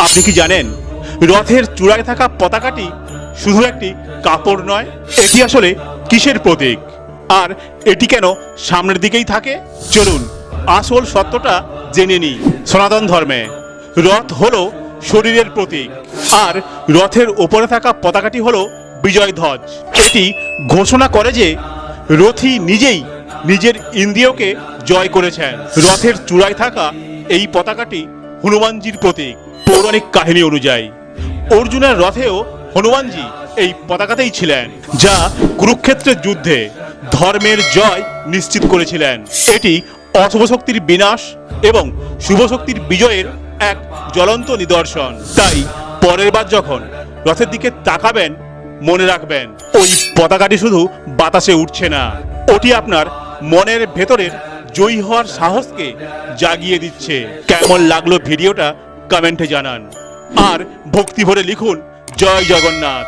আপনি কি জানেন রথের চূড়ায় থাকা পতাকাটি শুধু একটি কাপড় নয়, এটি আসলে কিসের প্রতীক? আর এটি কেন সামনের দিকেই থাকে? চলুন আসল সত্যটা জেনে নিই। সনাতন ধর্মে রথ হলো শরীরের প্রতীক, আর রথের ওপরে থাকা পতাকাটি হলো বিজয় ধ্বজ। এটি ঘোষণা করে যে রথী নিজেই নিজের ইন্দ্রিয়কে জয় করেছেন। রথের চূড়ায় থাকা এই পতাকাটি হনুমানজির প্রতীক। পৌরাণিক কাহিনী অনুযায়ী অর্জুনের রথেও হনুমানজি এই পতাকাতেই ছিলেন, যা কুরুক্ষেত্রের যুদ্ধে ধর্মের জয় নিশ্চিত করেছিলেন। এটি অশুভ শক্তির বিনাশ এবং শুভ শক্তির বিজয়ের এক জ্বলন্ত নিদর্শন। তাই পরের বার যখন রথের দিকে তাকাবেন, মনে রাখবেন ওই পতাকাটি শুধু বাতাসে উঠছে না, ওটি আপনার মনের ভেতরের জয়ী হওয়ার সাহসকে জাগিয়ে দিচ্ছে। কেমন লাগলো ভিডিওটা কমেন্টে জানান, আর ভক্তি ভরে লিখুন জয় জগন্নাথ।